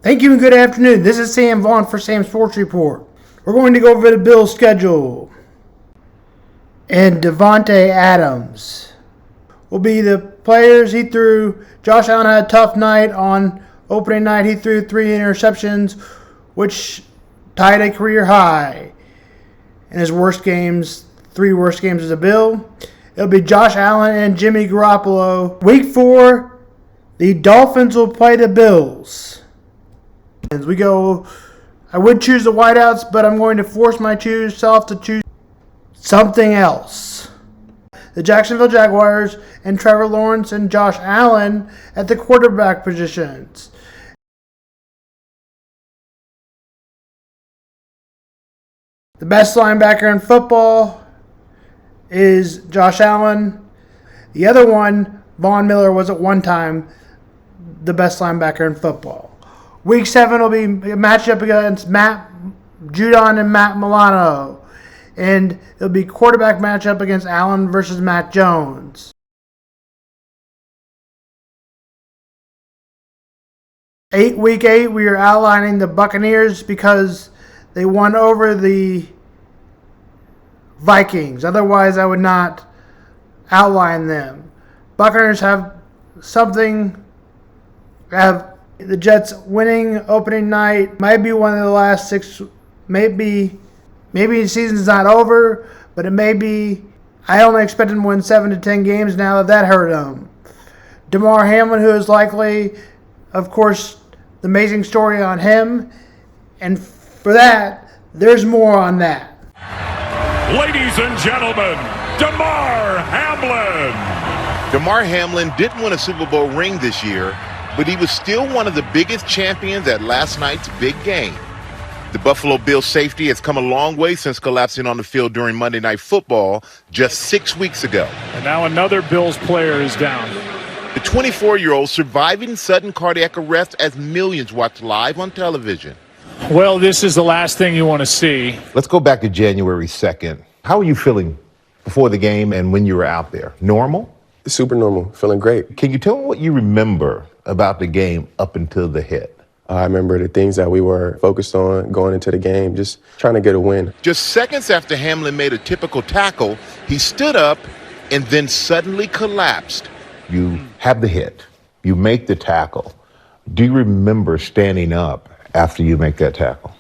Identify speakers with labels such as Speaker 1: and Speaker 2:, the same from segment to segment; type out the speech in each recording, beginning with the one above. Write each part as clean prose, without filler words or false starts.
Speaker 1: Thank you and good afternoon. This is Sam Vaughn for Sam's Sports Report. We're going to go over the Bills' schedule. And Devontae Adams will be the players. He threw. Josh Allen had a tough night on opening night. He threw 3 interceptions, which tied a career high. In his worst games, 3 worst games as a Bill. It'll be Josh Allen and Jimmy Garoppolo. Week 4, the Dolphins will play the Bills. As we go, I would choose the wideouts, but I'm going to force myself to choose something else. The Jacksonville Jaguars and Trevor Lawrence and Josh Allen at the quarterback positions. The best linebacker in football is Josh Allen. The other one, Von Miller, was at one time the best linebacker in football. Week 7 will be a matchup against Matt Judon and Matt Milano. And it'll be quarterback matchup against Allen versus Matt Jones. Week 8, we are outlining the Buccaneers because they won over the Vikings. Otherwise, I would not outline them. Buccaneers have the Jets winning opening night. Might be one of the last 6. Maybe the season's not over, but it may be. I only expect them to win 7 to 10 games now that hurt them. Damar Hamlin, who is likely, of course, the amazing story on him. And for that, there's more on that.
Speaker 2: Ladies and gentlemen, Damar Hamlin.
Speaker 3: Damar Hamlin didn't win a Super Bowl ring this year, but he was still one of the biggest champions at last night's big game. The Buffalo Bills safety has come a long way since collapsing on the field during Monday Night Football just 6 weeks ago.
Speaker 2: And now another Bills player is down.
Speaker 3: The 24-year-old surviving sudden cardiac arrest as millions watch live on television.
Speaker 2: Well, this is the last thing you want to see.
Speaker 4: Let's go back to January 2nd. How were you feeling before the game and when you were out there? Normal?
Speaker 5: Super normal, feeling great.
Speaker 4: Can you tell me what you remember about the game up until the hit?
Speaker 5: I remember the things that we were focused on going into the game, just trying to get a win.
Speaker 3: Just seconds after Hamlin made a typical tackle, he stood up and then suddenly collapsed.
Speaker 4: You have the hit. You make the tackle. Do you remember standing up after you make that tackle?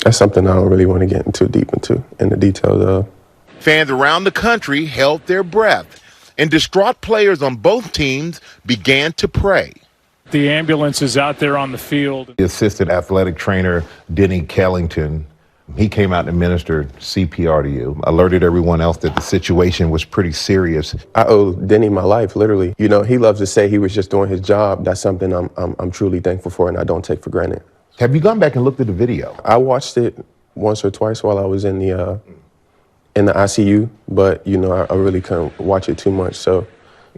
Speaker 5: That's something I don't really want to get into deep into in the details of.
Speaker 3: Fans around the country held their breath, and distraught players on both teams began to pray.
Speaker 2: The ambulance is out there on the field.
Speaker 4: The assistant athletic trainer, Denny Kellington, he came out and administered CPR to you, alerted everyone else that the situation was pretty serious.
Speaker 5: I owe Denny my life, literally. You know, he loves to say he was just doing his job. That's something I'm truly thankful for and I don't take for granted.
Speaker 4: Have you gone back and looked at the video?
Speaker 5: I watched it once or twice while I was in the ICU, but, you know, I really couldn't watch it too much. So,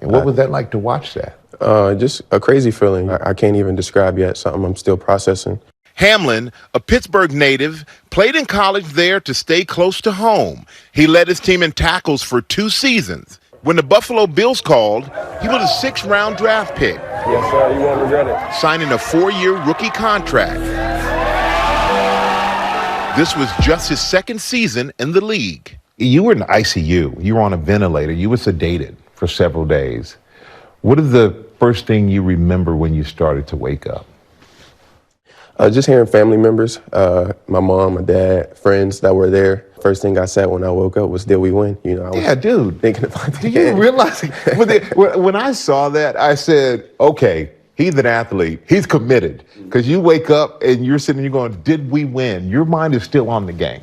Speaker 4: and what was that like to watch that?
Speaker 5: Just a crazy feeling. I can't even describe yet, something I'm still processing.
Speaker 3: Hamlin, a Pittsburgh native, played in college there to stay close to home. He led his team in tackles for 2 seasons. When the Buffalo Bills called, he was a 6th-round draft pick.
Speaker 5: Yes, sir. You won't regret it.
Speaker 3: Signing a 4-year rookie contract. This was just his 2nd season in the league.
Speaker 4: You were in the ICU. You were on a ventilator. You were sedated for several days. What is the first thing you remember when you started to wake up?
Speaker 5: Just hearing family members, my mom, my dad, friends that were there. First thing I said when I woke up was, did we win? You know, I was
Speaker 4: dude.
Speaker 5: thinking about the
Speaker 4: Do
Speaker 5: game.
Speaker 4: you realize when I saw that, I said, okay, he's an athlete. He's committed. Because you wake up and you're sitting there going, did we win? Your mind is still on the game.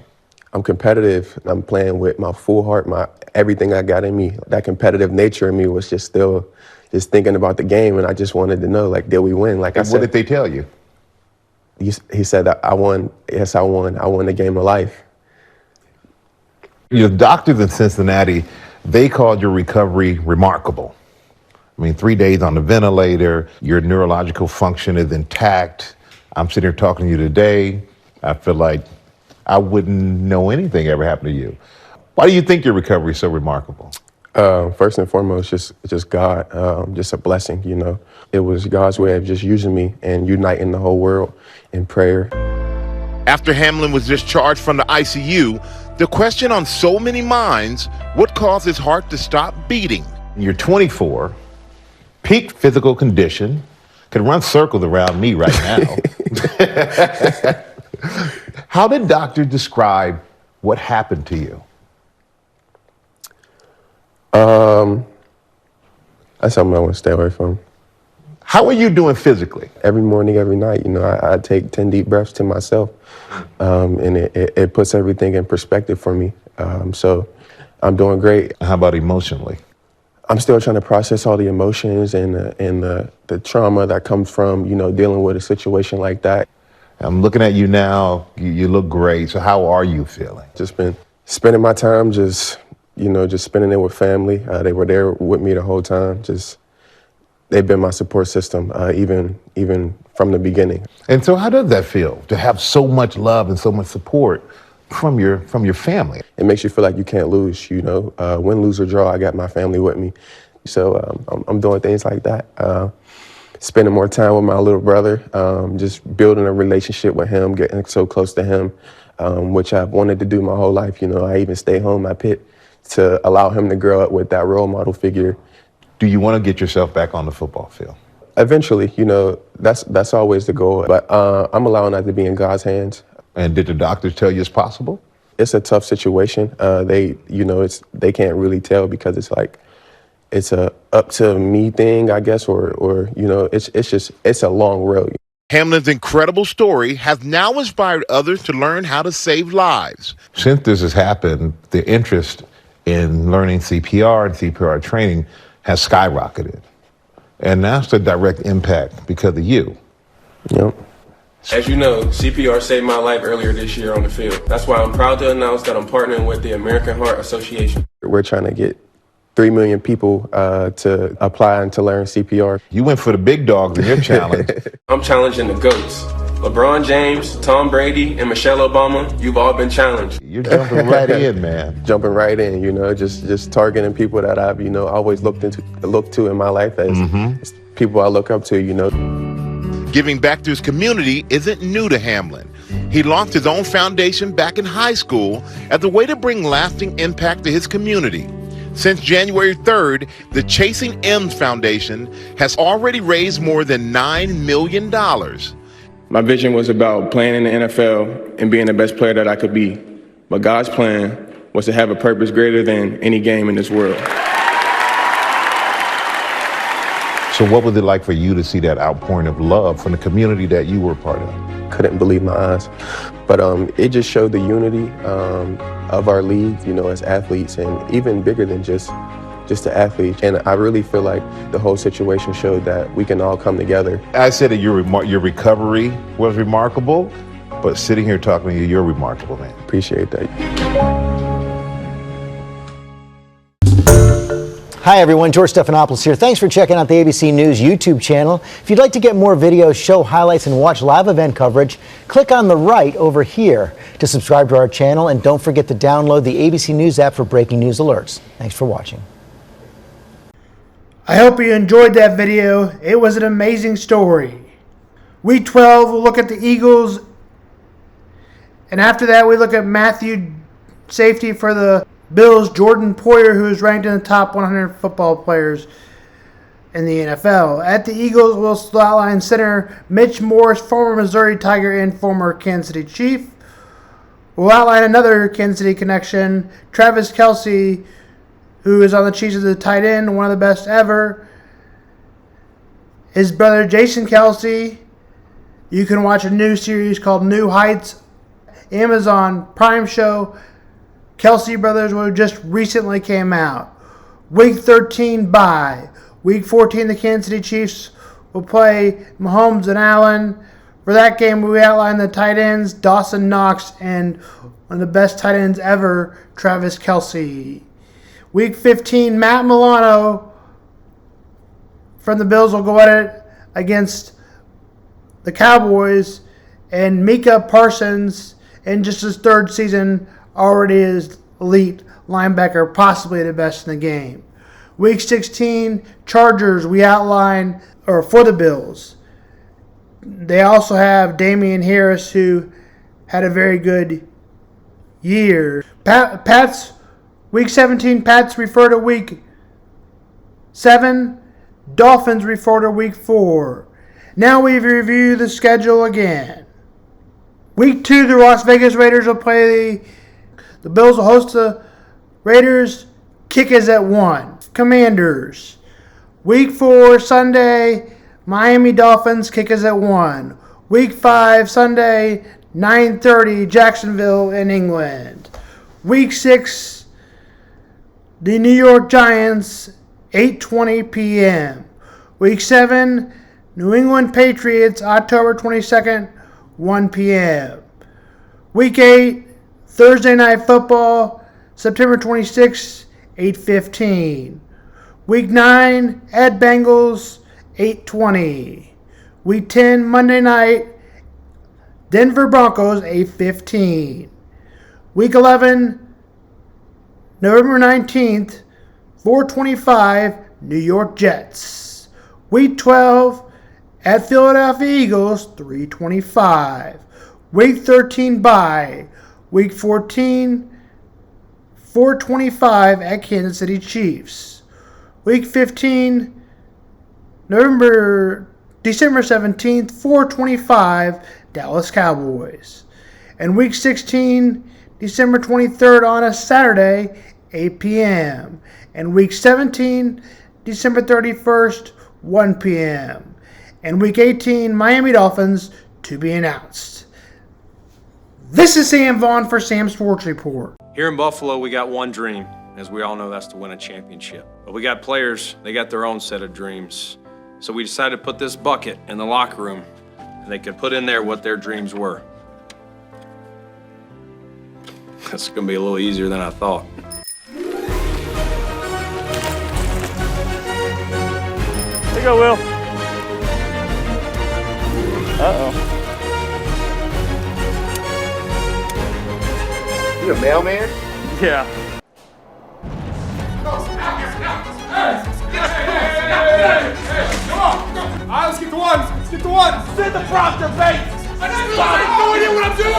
Speaker 5: I'm competitive. I'm playing with my full heart, everything I got in me. That competitive nature in me was just still just thinking about the game, and I just wanted to know, like, did we win? Like I said,
Speaker 4: what did they tell you?
Speaker 5: He said that I won. Yes, I won. I won the game of life.
Speaker 4: Your doctors in Cincinnati, they called your recovery remarkable. I mean, 3 days on the ventilator, your neurological function is intact. I'm sitting here talking to you today. I feel like I wouldn't know anything ever happened to you. Why do you think your recovery is so remarkable?
Speaker 5: First and foremost, just God, just a blessing, you know. It was God's way of just using me and uniting the whole world in prayer.
Speaker 3: After Hamlin was discharged from the ICU, the question on so many minds, what caused his heart to stop beating?
Speaker 4: You're 24, peak physical condition, could run circles around me right now. How did doctors describe what happened to you?
Speaker 5: That's something I want to stay away from.
Speaker 4: How are you doing physically?
Speaker 5: Every morning, every night, you know, I take 10 deep breaths to myself, and it puts everything in perspective for me. So I'm doing great.
Speaker 4: How about emotionally?
Speaker 5: I'm still trying to process all the emotions and the trauma that comes from, you know, dealing with a situation like that.
Speaker 4: I'm looking at you now. You look great. So how are you feeling?
Speaker 5: Just been spending my time just spending it with family. They were there with me the whole time. They've been my support system, even from the beginning.
Speaker 4: And so how does that feel to have so much love and so much support from your family?
Speaker 5: It makes you feel like you can't lose, you know. Win, lose, or draw, I got my family with me. So I'm doing things like that. Spending more time with my little brother, just building a relationship with him, getting so close to him, which I've wanted to do my whole life. You know, I even stay home at Pitt to allow him to grow up with that role model figure.
Speaker 4: Do you want to get yourself back on the football field?
Speaker 5: Eventually, you know, that's always the goal. But I'm allowing that to be in God's hands.
Speaker 4: And did the doctors tell you it's possible?
Speaker 5: It's a tough situation. They can't really tell because it's a up to me thing, I guess, or you know, it's a long road.
Speaker 3: Hamlin's incredible story has now inspired others to learn how to save lives.
Speaker 4: Since this has happened, the interest in learning CPR and CPR training has skyrocketed. And that's the direct impact because of you.
Speaker 5: Yep.
Speaker 6: As you know, CPR saved my life earlier this year on the field. That's why I'm proud to announce that I'm partnering with the American Heart Association.
Speaker 5: We're trying to get 3 million people to apply and to learn CPR.
Speaker 4: You went for the big dogs in your challenge.
Speaker 6: I'm challenging the GOATs. LeBron James, Tom Brady, and Michelle Obama, you've all been challenged.
Speaker 4: You're jumping right in, man.
Speaker 5: Jumping right in, you know, just targeting people that I've, you know, always looked to in my life as people I look up to, you know.
Speaker 3: Giving back to his community isn't new to Hamlin. He launched his own foundation back in high school as a way to bring lasting impact to his community. Since January 3rd, the Chasing M's Foundation has already raised more than $9 million.
Speaker 6: My vision was about playing in the NFL and being the best player that I could be. But God's plan was to have a purpose greater than any game in this world.
Speaker 4: So what was it like for you to see that outpouring of love from the community that you were part of?
Speaker 5: Couldn't believe my eyes. But it just showed the unity of our league, you know, as athletes, and even bigger than just the athletes. And I really feel like the whole situation showed that we can all come together.
Speaker 4: I said that your recovery was remarkable, but sitting here talking to you, you're remarkable, man.
Speaker 5: Appreciate that.
Speaker 7: Hi everyone, George Stephanopoulos here. Thanks for checking out the ABC News YouTube channel. If you'd like to get more videos, show highlights, and watch live event coverage, click on the right over here to subscribe to our channel, and don't forget to download the ABC News app for breaking news alerts. Thanks for watching.
Speaker 1: I hope you enjoyed that video. It was an amazing story. Week 12, we'll look at the Eagles. And after that, we look at Matthew, safety for the Bills, Jordan Poyer, who is ranked in the top 100 football players in the NFL. At the Eagles, we'll outline center Mitch Morse, former Missouri Tiger and former Kansas City Chief. We'll outline another Kansas City connection, Travis Kelce, who is on the Chiefs as a tight end, one of the best ever. His brother Jason Kelce. You can watch a new series called New Heights, Amazon Prime show. Kelce Brothers, who just recently came out. Week 13 bye. Week 14, the Kansas City Chiefs will play Mahomes and Allen. For that game, we outline the tight ends, Dawson Knox, and one of the best tight ends ever, Travis Kelce. Week 15, Matt Milano from the Bills will go at it against the Cowboys. And Micah Parsons, in just his third season, already is elite linebacker, possibly the best in the game. Week 16, Chargers, we outline, or for the Bills. They also have Damian Harris, who had a very good year. Pats, Week 17, Pats refer to Week 7. Dolphins refer to Week 4. Now we review the schedule again. Week 2, the Las Vegas Raiders will play the Bills will host the Raiders. Kick is at 1. Commanders. Week 4, Sunday, Miami Dolphins. Kick is at 1. Week 5, Sunday, 9:30, Jacksonville in England. Week 6, the New York Giants, 8:20 p.m. Week 7, New England Patriots, October 22nd, 1 p.m. Week 8, Thursday Night Football, September 26th, 8:15. Week 9, at Bengals, 8:20. Week 10, Monday night, Denver Broncos, 8:15. Week 11, November 19th, 4:25, New York Jets. Week 12, at Philadelphia Eagles, 3:25. Week 13, bye. Week 14, 4:25 at Kansas City Chiefs. Week 15, December 17th, 4:25, Dallas Cowboys. And Week 16, December 23rd on a Saturday, 8 p.m. And Week 17, December 31st, 1 p.m. And Week 18, Miami Dolphins, to be announced. This is Sam Vaughn for Sam Sports Report.
Speaker 8: Here in Buffalo, we got one dream. As we all know, that's to win a championship. But we got players, they got their own set of dreams. So we decided to put this bucket in the locker room, and they could put in there what their dreams were. That's gonna be a little easier than I thought.
Speaker 2: There you go, Will. Uh-oh.
Speaker 9: You a mailman?
Speaker 2: Yeah.
Speaker 10: Come on! All right, let's get the ones. Let's get the ones. Send the prompter, Bates. I have no idea what I'm doing.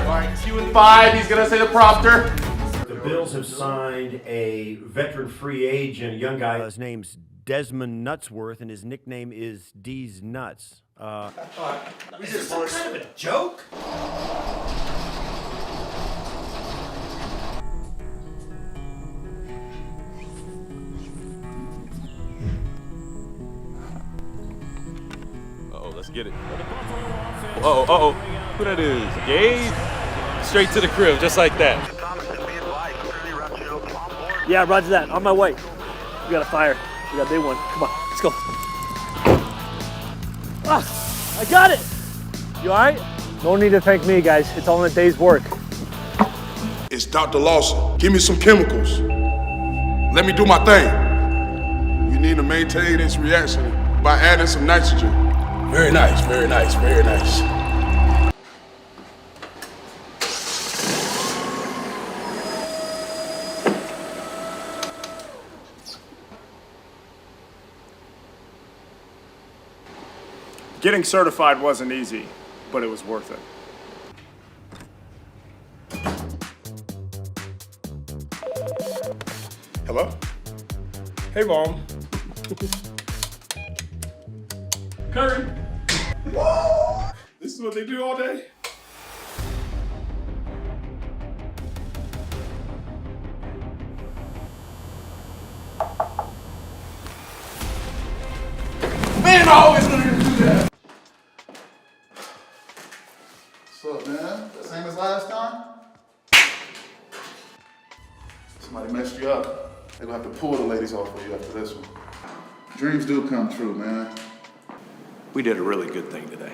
Speaker 10: All right, 2 and 5. He's gonna say the prompter.
Speaker 11: The Bills have signed a veteran free agent, a young guy. His name's Desmond Nutsworth, and his nickname is D's Nuts.
Speaker 10: Is this some kind of a joke?
Speaker 12: Let's get it. Uh-oh. Who that is? Gabe? Straight to the crib, just like that.
Speaker 13: Yeah, roger that. On my way. We got a fire. We got a big one. Come on, let's go. Ah, I got it. You all right? No need to thank me, guys. It's all in a day's work.
Speaker 10: It's Dr. Lawson. Give me some chemicals. Let me do my thing. You need to maintain its reaction by adding some nitrogen. Very nice, very nice, very nice.
Speaker 2: Getting certified wasn't easy, but it was worth it.
Speaker 10: Hello? Hey, Mom. Curry. This is what they do all day? Man, I always wanted to do that.
Speaker 14: What's up, man? Same as last time?
Speaker 10: Somebody messed you up. They're gonna have to pull the ladies off of you after this one.
Speaker 14: Dreams do come true, man.
Speaker 8: We did a really good thing today.